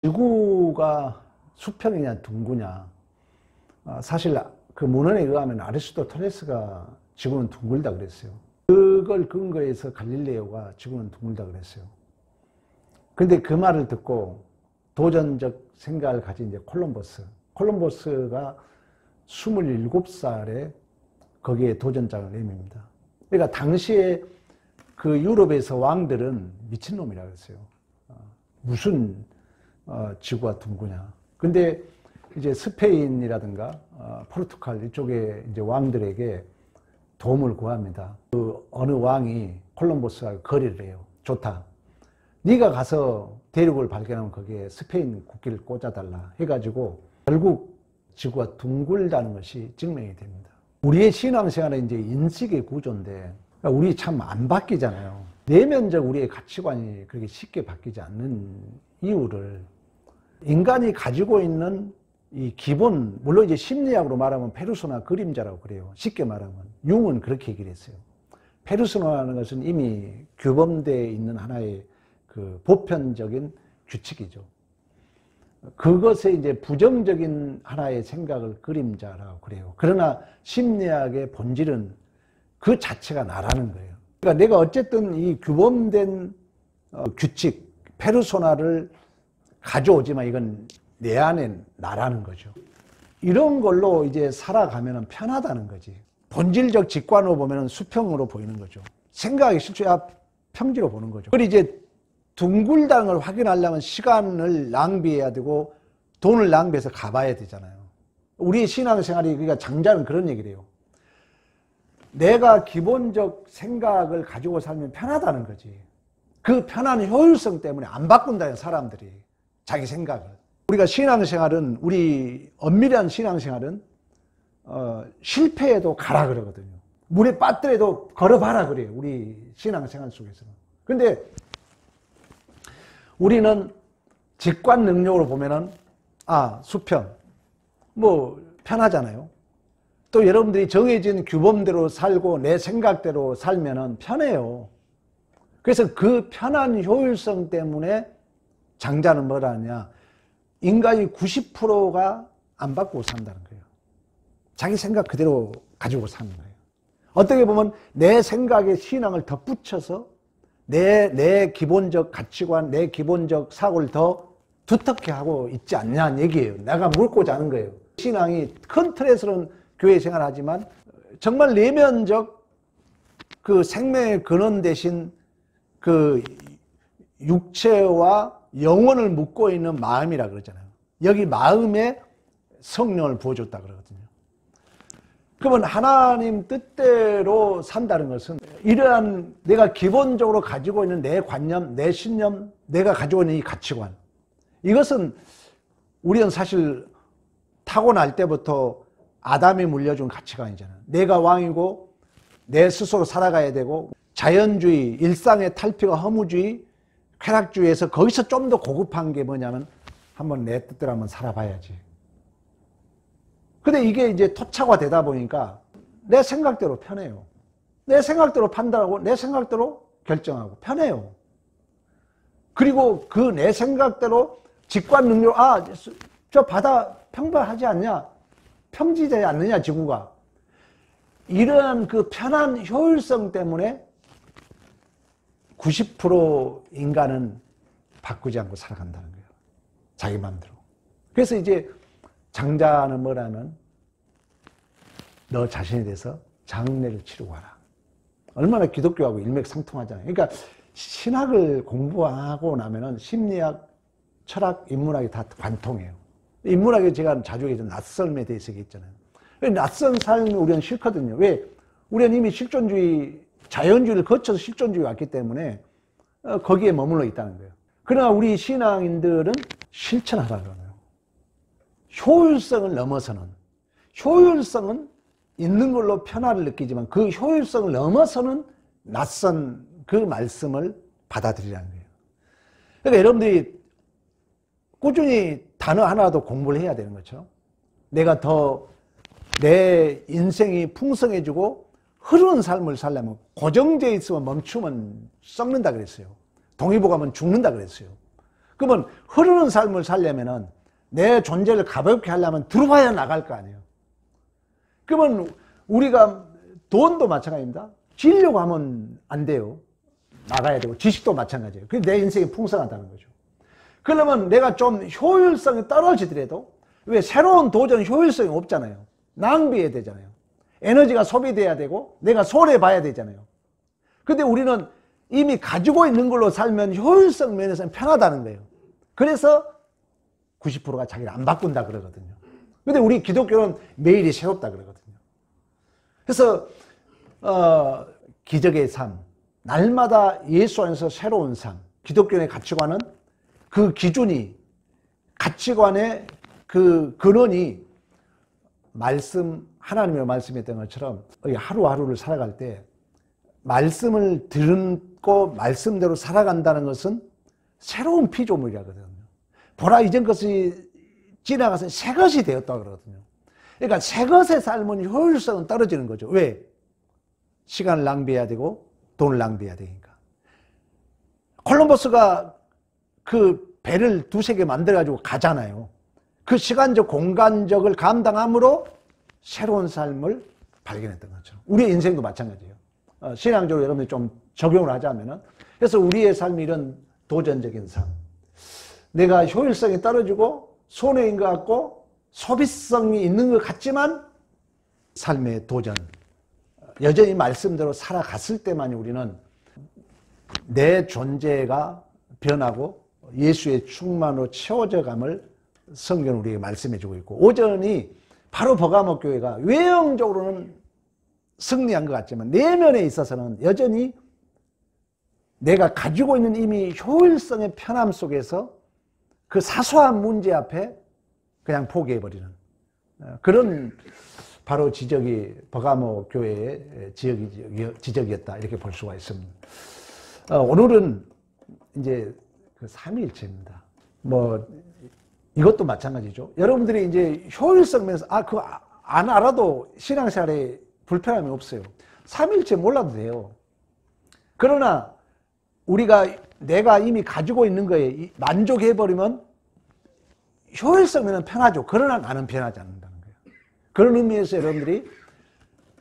지구가 수평이냐 둥구냐, 사실 그 문헌에 의하면 아리스토텔레스가 지구는 둥글다 그랬어요. 그걸 근거해서 갈릴레오가 지구는 둥글다 그랬어요. 근데 그 말을 듣고 도전적 생각을 가진 이제 콜럼버스가 27살에 거기에 도전장을 내밉니다. 그러니까 당시에 그 유럽에서 왕들은 미친놈이라고 했어요. 무슨 지구가 둥그냐. 근데 이제 스페인이라든가 포르투갈 이쪽에 이제 왕들에게 도움을 구합니다. 그 어느 왕이 콜럼버스와 거래를 해요. 좋다. 네가 가서 대륙을 발견하면 거기에 스페인 국기를 꽂아달라 해가지고 결국 지구가 둥글다는 것이 증명이 됩니다. 우리의 신앙생활은 이제 인식의 구조인데 우리 참 안 바뀌잖아요. 내면적 우리의 가치관이 그렇게 쉽게 바뀌지 않는 이유를 인간이 가지고 있는 이 기본, 물론 이제 심리학으로 말하면 페르소나 그림자라고 그래요. 쉽게 말하면. 융은 그렇게 얘기를 했어요. 페르소나라는 것은 이미 규범되어 있는 하나의 그 보편적인 규칙이죠. 그것에 이제 부정적인 하나의 생각을 그림자라고 그래요. 그러나 심리학의 본질은 그 자체가 나라는 거예요. 그러니까 내가 어쨌든 이 규범된 규칙, 페르소나를 가져오지만 이건 내 안에 나라는 거죠. 이런 걸로 이제 살아가면 편하다는 거지. 본질적 직관으로 보면 수평으로 보이는 거죠. 생각이 실제야 평지로 보는 거죠. 그리고 이제 둥글다는 걸 확인하려면 시간을 낭비해야 되고 돈을 낭비해서 가봐야 되잖아요. 우리의 신앙생활이, 그러니까 장자는 그런 얘기를 해요. 내가 기본적 생각을 가지고 살면 편하다는 거지. 그 편한 효율성 때문에 안 바꾼다는 사람들이 자기 생각을. 우리가 신앙생활은, 우리 엄밀한 신앙생활은 실패해도 가라 그러거든요. 물에 빠뜨려도 걸어봐라 그래요. 우리 신앙생활 속에서는. 근데 우리는 직관 능력으로 보면은 수평 뭐 편하잖아요. 또 여러분들이 정해진 규범대로 살고 내 생각대로 살면은 편해요. 그래서 그 편한 효율성 때문에 장자는 뭐라 하냐, 인간이 90%가 안 바꾸고 산다는 거예요. 자기 생각 그대로 가지고 사는 거예요. 어떻게 보면 내 생각에 신앙을 덧붙여서 내 기본적 가치관, 내 기본적 사고를 더 두텁게 하고 있지 않냐는 얘기예요. 내가 묻고자 하는 거예요. 신앙이 큰 틀에서는 교회 생활하지만 정말 내면적 그 생명의 근원 대신 그 육체와 영혼을 묶고 있는 마음이라 그러잖아요. 여기 마음에 성령을 부어줬다 그러거든요. 그러면 하나님 뜻대로 산다는 것은 이러한 내가 기본적으로 가지고 있는 내 관념, 내 신념, 내가 가지고 있는 이 가치관, 이것은 우리는 사실 타고날 때부터 아담이 물려준 가치관이잖아요. 내가 왕이고 내 스스로 살아가야 되고, 자연주의, 일상의 탈피와 허무주의, 쾌락주의에서 거기서 좀 더 고급한 게 뭐냐면 한번 내 뜻대로 한번 살아봐야지. 근데 이게 이제 토착화되다 보니까 내 생각대로 편해요. 내 생각대로 판단하고 내 생각대로 결정하고 편해요. 그리고 그 내 생각대로 직관 능력, 저 바다 평범하지 않냐? 평지되지 않느냐, 지구가. 이러한 그 편한 효율성 때문에 90% 인간은 바꾸지 않고 살아간다는 거예요. 자기 마음대로. 그래서 이제 장자는 뭐라면 너 자신에 대해서 장례를 치르고 와라. 얼마나 기독교하고 일맥상통하잖아요. 그러니까 신학을 공부하고 나면은 심리학, 철학, 인문학이 다 관통해요. 인문학에 제가 자주 얘기했던 낯설음에 대해서 얘기했잖아요. 낯선 삶이 우리는 싫거든요. 왜? 우리는 이미 실존주의, 자연주의를 거쳐서 실존주의 왔기 때문에 거기에 머물러 있다는 거예요. 그러나 우리 신앙인들은 실천하라 그러네요. 효율성을 넘어서는, 효율성은 있는 걸로 편안을 느끼지만 그 효율성을 넘어서는 낯선 그 말씀을 받아들이라는 거예요. 그러니까 여러분들이 꾸준히 단어 하나라도 공부를 해야 되는 거죠. 내가 더 내 인생이 풍성해지고 흐르는 삶을 살려면 고정되어 있으면 멈추면 썩는다 그랬어요. 동의보감은 죽는다 그랬어요. 그러면 흐르는 삶을 살려면은 내 존재를 가볍게 하려면 들어와야 나갈 거 아니에요. 그러면 우리가 돈도 마찬가지입니다. 지려고 하면 안 돼요. 나가야 되고, 지식도 마찬가지예요. 그게 내 인생이 풍성하다는 거죠. 그러면 내가 좀 효율성이 떨어지더라도, 왜 새로운 도전 효율성이 없잖아요. 낭비해야 되잖아요. 에너지가 소비돼야 되고 내가 손해봐야 되잖아요. 근데 우리는 이미 가지고 있는 걸로 살면 효율성 면에서는 편하다는 거예요. 그래서 90%가 자기를 안 바꾼다 그러거든요. 근데 우리 기독교는 매일이 새롭다 그러거든요. 그래서 기적의 삶, 날마다 예수 안에서 새로운 삶, 기독교의 가치관은 그 기준이, 가치관의 그 근원이 하나님의 말씀이었던 것처럼 하루하루를 살아갈 때 말씀을 듣고 말씀대로 살아간다는 것은 새로운 피조물이라거든요. 보라 이전 것이 지나가서 새 것이 되었다고 그러거든요. 그러니까 새 것의 삶은 효율성은 떨어지는 거죠. 왜? 시간을 낭비해야 되고 돈을 낭비해야 되니까. 콜럼버스가 그 배를 두세 개 만들어가지고 가잖아요. 그 시간적, 공간적을 감당함으로 새로운 삶을 발견했던 것처럼. 우리의 인생도 마찬가지예요. 신앙적으로 여러분이 좀 적용을 하자면은. 그래서 우리의 삶이 이런 도전적인 삶. 내가 효율성이 떨어지고 손해인 것 같고 소비성이 있는 것 같지만 삶의 도전. 여전히 말씀대로 살아갔을 때만이 우리는 내 존재가 변하고 예수의 충만으로 채워져 감을 성경은 우리에게 말씀해 주고 있고, 오전이 바로 버가모 교회가 외형적으로는 승리한 것 같지만 내면에 있어서는 여전히 내가 가지고 있는 이미 효율성의 편함 속에서 그 사소한 문제 앞에 그냥 포기해버리는 그런 바로 지적이 버가모 교회의 지적이었다, 이렇게 볼 수가 있습니다. 오늘은 이제 그 삼위일체입니다. 이것도 마찬가지죠. 여러분들이 이제 효율성 면에서 그거 안 알아도 신앙생활에 불편함이 없어요. 삼위일체 몰라도 돼요. 그러나 내가 이미 가지고 있는 거에 만족해버리면 효율성 면은 편하죠. 그러나 나는 변하지 않는다는 거예요. 그런 의미에서 여러분들이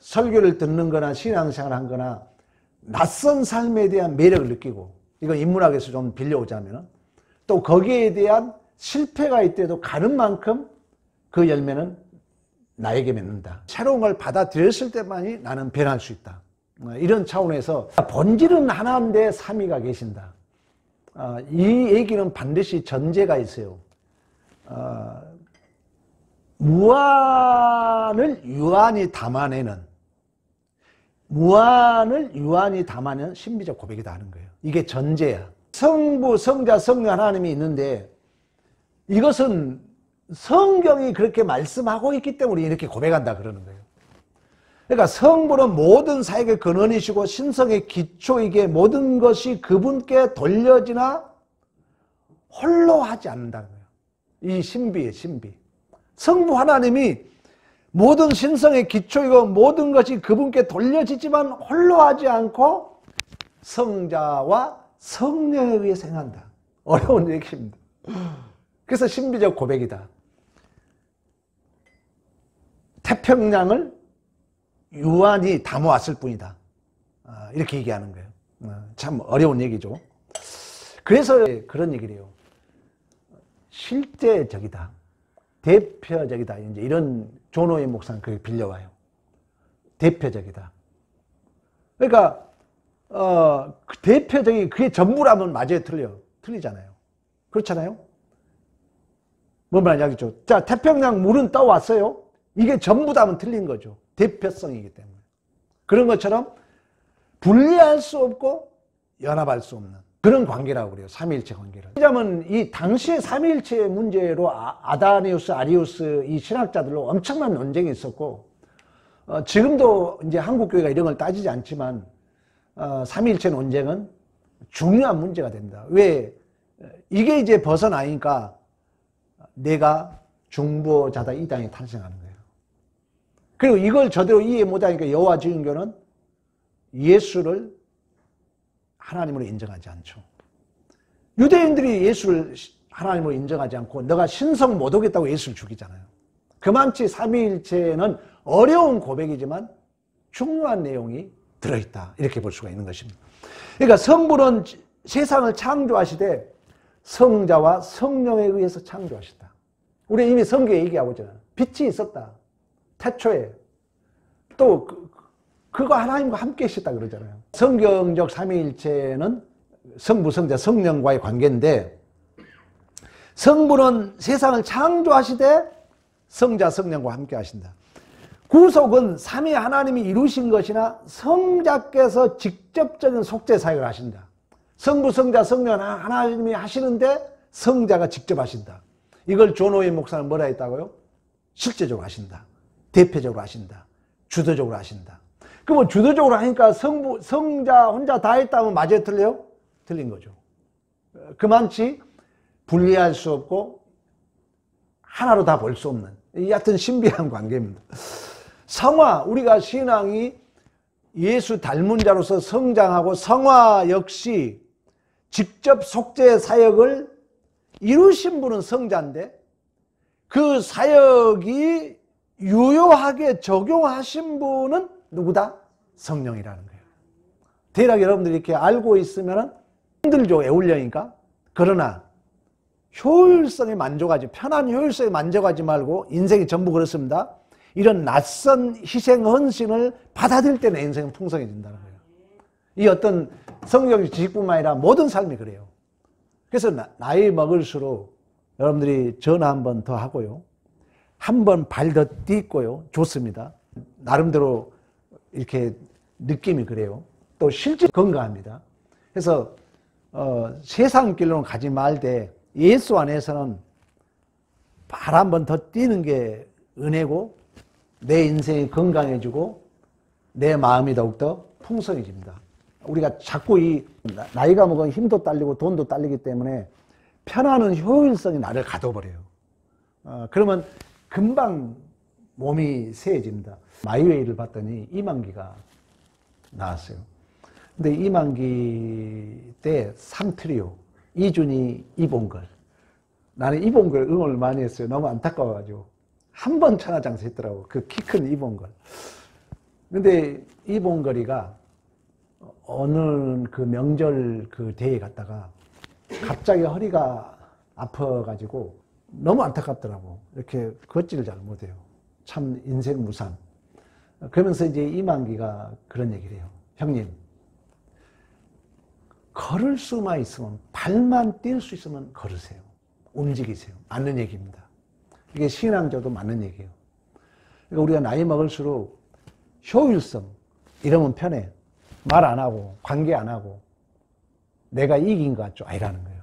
설교를 듣는 거나 신앙생활을 한 거나 낯선 삶에 대한 매력을 느끼고, 이건 인문학에서 좀 빌려오자면 또 거기에 대한 실패가 있더라도 가는 만큼 그 열매는 나에게 맺는다. 새로운 걸 받아들였을 때만이 나는 변할 수 있다. 이런 차원에서 본질은 하나인데 삼위가 계신다. 이 얘기는 반드시 전제가 있어요. 무한을 유한히 담아내는 신비적 고백이다 하는 거예요. 이게 전제야. 성부, 성자, 성령 하나님이 있는데 이것은 성경이 그렇게 말씀하고 있기 때문에 이렇게 고백한다 그러는 거예요. 그러니까 성부는 모든 사역의 근원이시고 신성의 기초이기에 모든 것이 그분께 돌려지나 홀로 하지 않는다는 거예요. 이 신비예요, 신비. 성부 하나님이 모든 신성의 기초이고 모든 것이 그분께 돌려지지만 홀로 하지 않고 성자와 성령에 의해서 행한다. 어려운 얘기입니다. 그래서 신비적 고백이다. 태평양을 유한히 담아왔을 뿐이다. 이렇게 얘기하는 거예요. 참 어려운 얘기죠. 그래서 그런 얘기를 해요. 실제적이다. 대표적이다. 이제 이런 존호의 목사는 그게 빌려와요. 대표적이다. 그러니까 그 대표적인 그게 전부라면 맞아요, 틀려요? 틀리잖아요. 그렇잖아요? 뭔 말인지 알겠죠? 자, 태평양 물은 떠왔어요. 이게 전부다면 틀린 거죠. 대표성이기 때문에. 그런 것처럼 분리할 수 없고 연합할 수 없는 그런 관계라고 그래요. 삼위일체 관계를. 왜냐하면 이 당시의 삼위일체의 문제로 아다니우스, 아리우스 이 신학자들로 엄청난 논쟁이 있었고, 지금도 이제 한국교회가 이런 걸 따지지 않지만 삼위일체 논쟁은 중요한 문제가 됩니다. 왜? 이게 이제 벗어나니까 내가 중보자다 이 땅에 탄생하는 거예요. 그리고 이걸 제대로 이해 못하니까 여호와 증인교는 예수를 하나님으로 인정하지 않죠. 유대인들이 예수를 하나님으로 인정하지 않고 너가 신성 못 오겠다고 예수를 죽이잖아요. 그만치 삼위일체는 어려운 고백이지만 중요한 내용이 들어있다, 이렇게 볼 수가 있는 것입니다. 그러니까 성부는 세상을 창조하시되 성자와 성령에 의해서 창조하셨다. 우리 이미 성경에 얘기하고 있잖아요. 빛이 있었다, 태초에. 또 그거 하나님과 함께 하셨다 그러잖아요. 성경적 삼위일체는 성부, 성자, 성령과의 관계인데, 성부는 세상을 창조하시되 성자, 성령과 함께 하신다. 구속은 삼위 하나님이 이루신 것이나 성자께서 직접적인 속죄 사역을 하신다. 성부, 성자, 성령 하나님이 하시는데 성자가 직접 하신다. 이걸 존 오웬 목사는 뭐라 했다고요? 실제적으로 하신다, 대표적으로 하신다, 주도적으로 하신다. 그러면 주도적으로 하니까 성자 혼자 다 했다면 맞아요, 틀려요? 틀린 거죠. 그만치 분리할 수 없고 하나로 다 볼 수 없는, 여하튼 신비한 관계입니다. 성화, 우리가 신앙이 예수 닮은 자로서 성장하고, 성화 역시 직접 속죄 사역을 이루신 분은 성자인데 그 사역이 유효하게 적용하신 분은 누구다? 성령이라는 거예요. 대략 여러분들이 이렇게 알고 있으면 힘들죠, 애울려니까. 그러나 효율성에 만족하지, 편한 효율성에 만족하지 말고, 인생이 전부 그렇습니다. 이런 낯선 희생 헌신을 받아들일 때 내 인생은 풍성해진다는 거예요. 이 어떤 성경적 지식뿐만 아니라 모든 삶이 그래요. 그래서 나이 먹을수록 여러분들이 전화 한 번 더 하고요, 한 번 발 더 딛고요, 좋습니다. 나름대로 이렇게 느낌이 그래요. 또 실제 건강합니다. 그래서 세상 길로는 가지 말되 예수 안에서는 발 한 번 더 뛰는 게 은혜고, 내 인생이 건강해지고 내 마음이 더욱더 풍성해집니다. 우리가 자꾸 이 나이가 먹으면 힘도 딸리고 돈도 딸리기 때문에 편안한 효율성이 나를 가둬버려요. 그러면 금방 몸이 세해집니다. 마이웨이를 봤더니 이만기가 나왔어요. 근데 이만기 때 상트리오, 이준희, 이봉걸. 나는 이봉걸 응원을 많이 했어요. 너무 안타까워가지고. 한 번 천하장사했더라고, 그 키 큰 이봉걸. 근데 이봉걸이가 어느 그 명절 그 대회에 갔다가 갑자기 허리가 아파가지고 너무 안타깝더라고. 이렇게 걷지를 잘 못해요. 참 인생 무산. 그러면서 이제 이만기가 그런 얘기를 해요. 형님, 걸을 수만 있으면, 발만 뛸 수 있으면 걸으세요. 움직이세요. 맞는 얘기입니다. 이게 신앙적으로 맞는 얘기예요. 그러니까 우리가 나이 먹을수록 효율성, 이러면 편해. 말 안 하고, 관계 안 하고, 내가 이긴 것 같죠? 아니라는 거예요.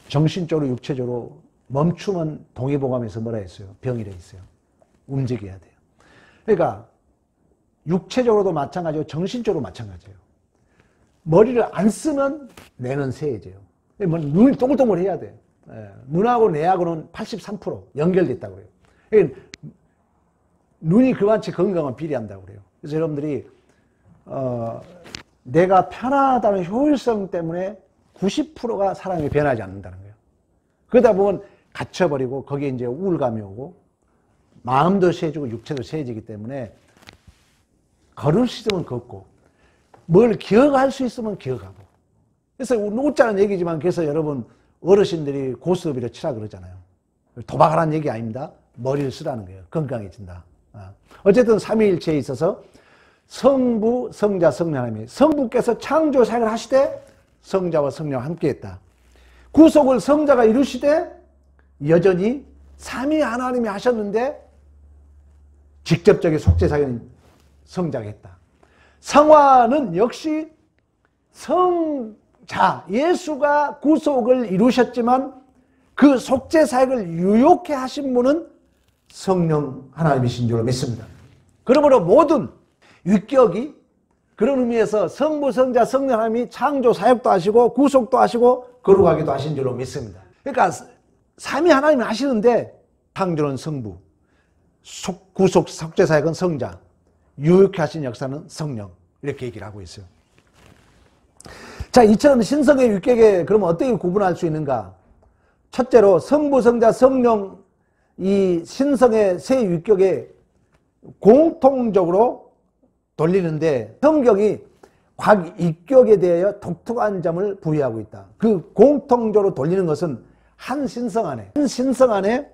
정신적으로, 육체적으로 멈추면 동의보감에서 뭐라 했어요? 병이라 했어요. 움직여야 돼요. 그러니까 육체적으로도 마찬가지고 정신적으로 마찬가지예요. 머리를 안 쓰면 뇌는 세해져요. 눈이 동글동글 해야 돼요. 눈하고 뇌하고는 83% 연결됐다고 해요. 그러니까 눈이 그만치 건강을 비례한다고 그래요. 그래서 여러분들이 내가 편하다는 효율성 때문에 90%가 사람이 변하지 않는다는 거예요. 그러다 보면 갇혀버리고 거기에 이제 우울감이 오고 마음도 세해지고 육체도 세해지기 때문에 걸을 수 있으면 걷고 뭘 기억할 수 있으면 기억하고. 그래서 웃자는 얘기지만, 그래서 여러분 어르신들이 고스톱이라 치라 그러잖아요. 도박하라는 얘기 아닙니다. 머리를 쓰라는 거예요. 건강해진다. 어쨌든 삼위일체에 있어서 성부, 성자, 성령 하나님이, 성부께서 창조 사역을 하시되 성자와 성령 함께 했다. 구속을 성자가 이루시되 여전히 삼위 하나님이 하셨는데 직접적인 속죄 사역은 성자가 했다. 성화는 역시 성자, 예수가 구속을 이루셨지만 그 속죄 사역을 유효케 하신 분은 성령 하나님이신 줄로 믿습니다. 그러므로 모든 위격이 그런 의미에서 성부, 성자, 성령 하나님이 창조 사역도 하시고 구속도 하시고 거룩하기도 하신 줄로 믿습니다. 그러니까 삼위 하나님이 하시는데 창조는 성부, 구속, 속죄 사역은 성자, 유효케 하신 역사는 성령, 이렇게 얘기를 하고 있어요. 자, 이처럼 신성의 유격에 그러면 어떻게 구분할 수 있는가? 첫째로 성부, 성자, 성령 이 신성의 세 유격에 공통적으로 돌리는데 성경이 각 유격에 대하여 독특한 점을 부여하고 있다. 그 공통적으로 돌리는 것은 한 신성 안에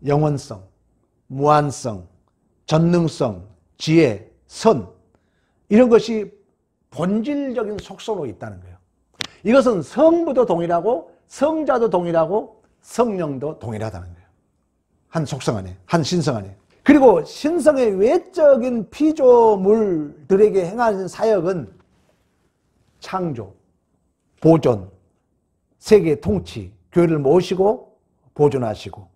영원성, 무한성, 전능성, 지혜, 선 이런 것이 본질적인 속성으로 있다는 거예요. 이것은 성부도 동일하고 성자도 동일하고 성령도 동일하다는 거예요. 한 속성 안에, 한 신성 안에. 그리고 신성의 외적인 피조물들에게 행하는 사역은 창조, 보존, 세계 통치, 교회를 모시고 보존하시고,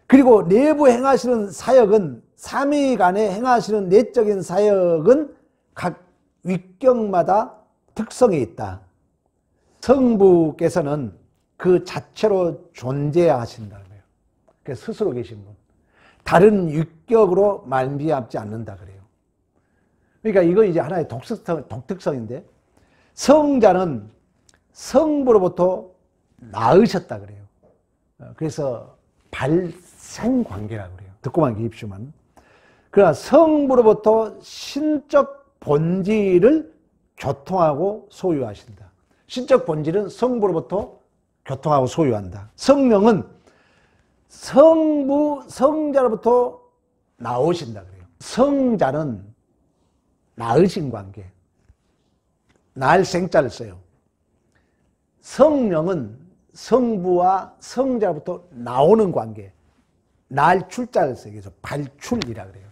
그리고 내부 행하시는 사역은 삼위 간에 행하시는 내적인 사역은 각 위격마다 특성이 있다. 성부께서는 그 자체로 존재하신다는 거예요. 그래서 스스로 계신 분. 다른 위격으로 말미암지 않는다 그래요. 그러니까 이거 이제 하나의 독특성인데, 성자는 성부로부터 낳으셨다 그래요. 그래서 발생관계라고 그래요. 듣고만 계십시오만. 그러나 성부로부터 신적 본질을 교통하고 소유하신다. 신적 본질은 성부로부터 교통하고 소유한다. 성령은 성부, 성자로부터 나오신다 그래요. 성자는 낳으신 관계. 날 생자를 써요. 성령은 성부와 성자로부터 나오는 관계. 날 출자를 써요. 그래서 발출이라 그래요.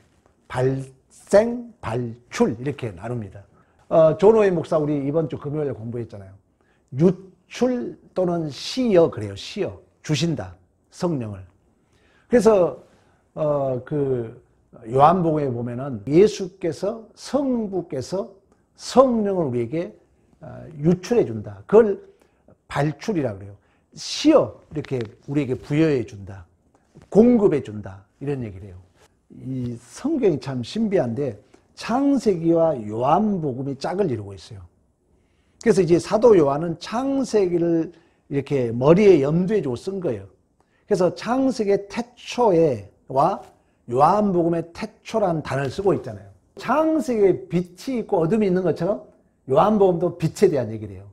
발생, 발출 이렇게 나눕니다. 존오웨이 목사 우리 이번 주 금요일에 공부했잖아요. 유출 또는 시여 그래요. 시여 주신다 성령을. 그래서 그 요한복음에 보면은 예수께서 성부께서 성령을 우리에게 유출해 준다. 그걸 발출이라 그래요. 시여 이렇게 우리에게 부여해 준다. 공급해 준다. 이런 얘기를 해요. 이 성경이 참 신비한데 창세기와 요한복음이 짝을 이루고 있어요. 그래서 이제 사도 요한은 창세기를 이렇게 머리에 염두에 두고 쓴 거예요. 그래서 창세기의 태초에와 요한복음의 태초라는 단어를 쓰고 있잖아요. 창세기에 빛이 있고 어둠이 있는 것처럼 요한복음도 빛에 대한 얘기를 해요.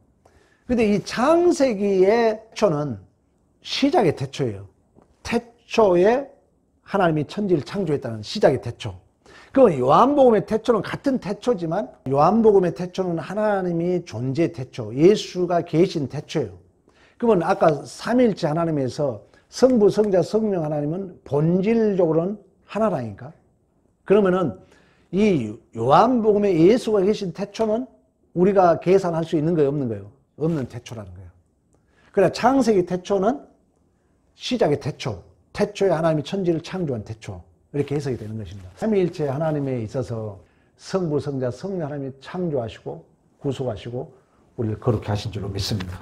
그런데 이 창세기의 태초는 시작의 태초예요. 태초에 하나님이 천지를 창조했다는 시작의 태초. 그럼 요한복음의 태초는 같은 태초지만 요한복음의 태초는 하나님이 존재의 태초, 예수가 계신 태초예요. 그러면 아까 삼위일체 하나님에서 성부, 성자, 성령 하나님은 본질적으로는 하나라니까. 그러면은 이 요한복음에 예수가 계신 태초는 우리가 계산할 수 있는 거예요, 없는 거예요? 없는 태초라는 거예요. 그러나 창세기 태초는 시작의 태초, 태초에 하나님이 천지를 창조한 태초, 이렇게 해석이 되는 것입니다. 삼위일체 하나님에 있어서 성부, 성자, 성령 하나님이 창조하시고 구속하시고 우리를 거룩히 하신 줄로 믿습니다.